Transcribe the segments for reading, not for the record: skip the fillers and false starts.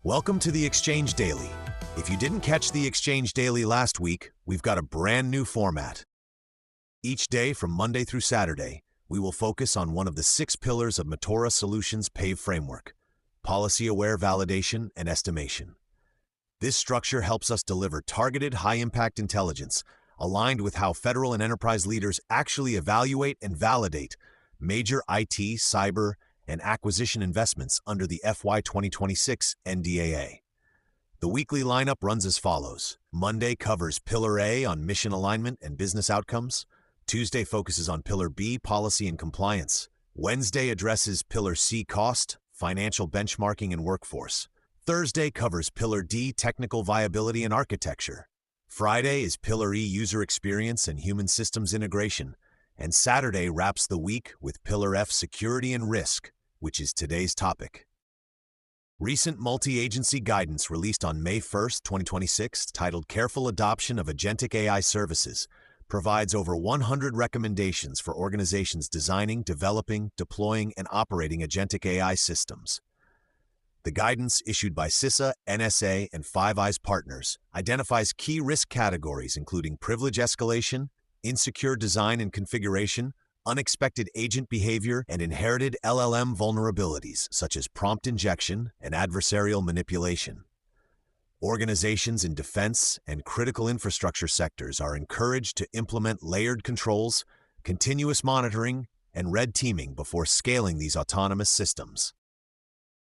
Welcome to the Exchange Daily. If you didn't catch the Exchange Daily last week, we've got a brand new format. Each day from Monday through Saturday, we will focus on one of the 6 pillars of Matora Solutions' PAVE framework: policy-aware validation and estimation. This structure helps us deliver targeted, high-impact intelligence aligned with how federal and enterprise leaders actually evaluate and validate major IT, cyber, and acquisition investments under the FY 2026 NDAA. The weekly lineup runs as follows. Monday covers Pillar A on mission alignment and business outcomes. Tuesday focuses on Pillar B, policy and compliance. Wednesday addresses Pillar C, cost, financial benchmarking and workforce. Thursday covers Pillar D, technical viability and architecture. Friday is Pillar E, user experience and human systems integration. And Saturday wraps the week with Pillar F, security and risk, which is today's topic. Recent multi-agency guidance released on May 1, 2026, titled Careful Adoption of Agentic AI Services, provides over 100 recommendations for organizations designing, developing, deploying, and operating agentic AI systems. The guidance, issued by CISA, NSA, and Five Eyes partners, identifies key risk categories including privilege escalation, insecure design and configuration, unexpected agent behavior, and inherited LLM vulnerabilities such as prompt injection and adversarial manipulation. Organizations in defense and critical infrastructure sectors are encouraged to implement layered controls, continuous monitoring, and red teaming before scaling these autonomous systems.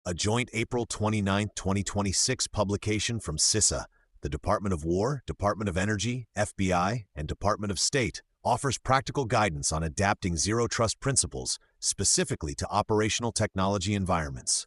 A joint April 29, 2026 publication from CISA, the Department of War, Department of Energy, FBI, and Department of State, offers practical guidance on adapting zero-trust principles specifically to operational technology environments.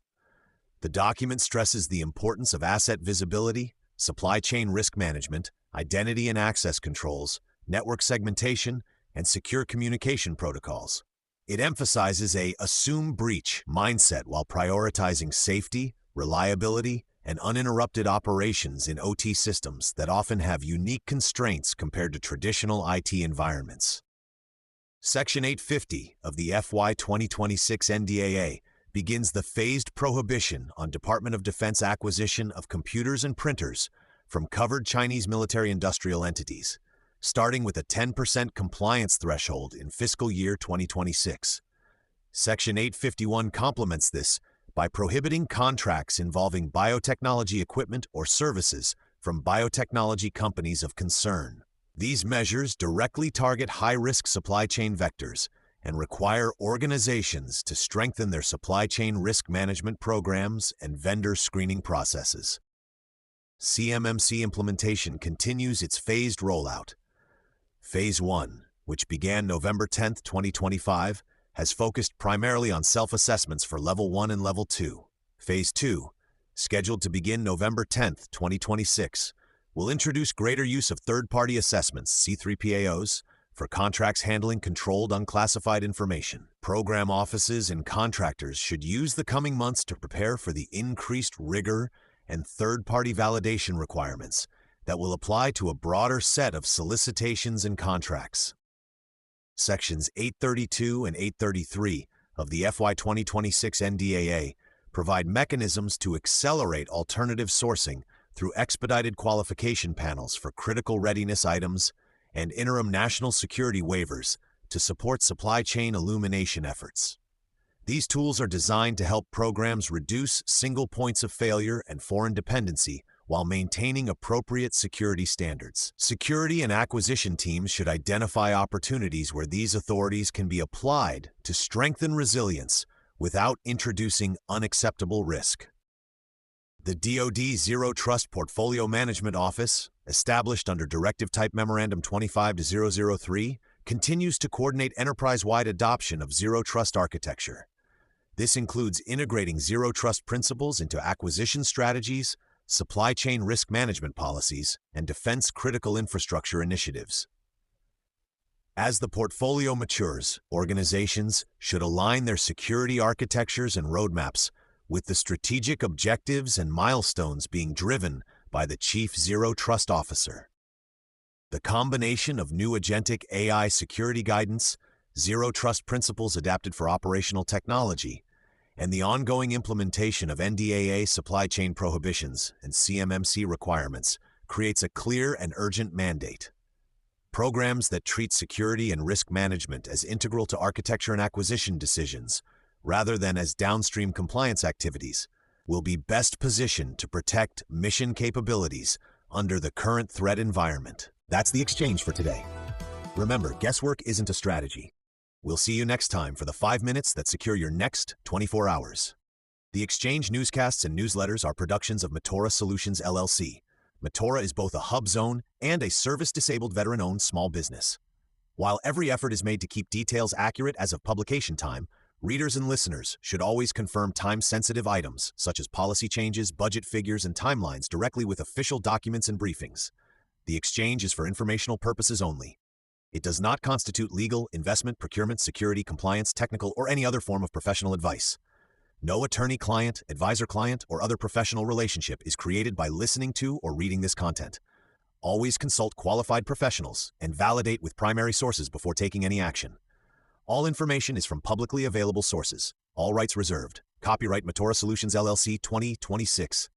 The document stresses the importance of asset visibility, supply chain risk management, identity and access controls, network segmentation, and secure communication protocols. It emphasizes a assume breach mindset while prioritizing safety, reliability, and uninterrupted operations in OT systems that often have unique constraints compared to traditional IT environments. Section 850 of the FY 2026 NDAA begins the phased prohibition on Department of Defense acquisition of computers and printers from covered Chinese military-industrial entities, starting with a 10% compliance threshold in fiscal year 2026. Section 851 complements this by prohibiting contracts involving biotechnology equipment or services from biotechnology companies of concern. These measures directly target high-risk supply chain vectors and require organizations to strengthen their supply chain risk management programs and vendor screening processes. CMMC implementation continues its phased rollout. Phase 1, which began November 10, 2025, has focused primarily on self-assessments for Level 1 and Level 2. Phase 2, scheduled to begin November 10, 2026, will introduce greater use of third-party assessments, C3PAOs, for contracts handling controlled unclassified information. Program offices and contractors should use the coming months to prepare for the increased rigor and third-party validation requirements that will apply to a broader set of solicitations and contracts. Sections 832 and 833 of the FY 2026 NDAA provide mechanisms to accelerate alternative sourcing through expedited qualification panels for critical readiness items and interim national security waivers to support supply chain illumination efforts. These tools are designed to help programs reduce single points of failure and foreign dependency while maintaining appropriate security standards. Security and acquisition teams should identify opportunities where these authorities can be applied to strengthen resilience without introducing unacceptable risk. The DoD Zero Trust Portfolio Management Office, established under Directive Type Memorandum 25-003, continues to coordinate enterprise-wide adoption of zero trust architecture. This includes integrating zero trust principles into acquisition strategies, supply chain risk management policies, and defense critical infrastructure initiatives. As the portfolio matures, organizations should align their security architectures and roadmaps with the strategic objectives and milestones being driven by the Chief Zero Trust Officer. The combination of new agentic AI security guidance, zero trust principles adapted for operational technology, and the ongoing implementation of NDAA supply chain prohibitions and CMMC requirements creates a clear and urgent mandate. Programs that treat security and risk management as integral to architecture and acquisition decisions, rather than as downstream compliance activities, will be best positioned to protect mission capabilities under the current threat environment. That's the exchange for today. Remember, guesswork isn't a strategy. We'll see you next time for the 5 minutes that secure your next 24 hours. The Exchange newscasts and newsletters are productions of Matora Solutions LLC. Matora is both a hub zone and a service-disabled veteran-owned small business. While every effort is made to keep details accurate as of publication time, readers and listeners should always confirm time-sensitive items, such as policy changes, budget figures, and timelines directly with official documents and briefings. The Exchange is for informational purposes only. It does not constitute legal, investment, procurement, security, compliance, technical, or any other form of professional advice. No attorney-client, advisor-client, or other professional relationship is created by listening to or reading this content. Always consult qualified professionals and validate with primary sources before taking any action. All information is from publicly available sources. All rights reserved. Copyright Matora Solutions LLC 2026.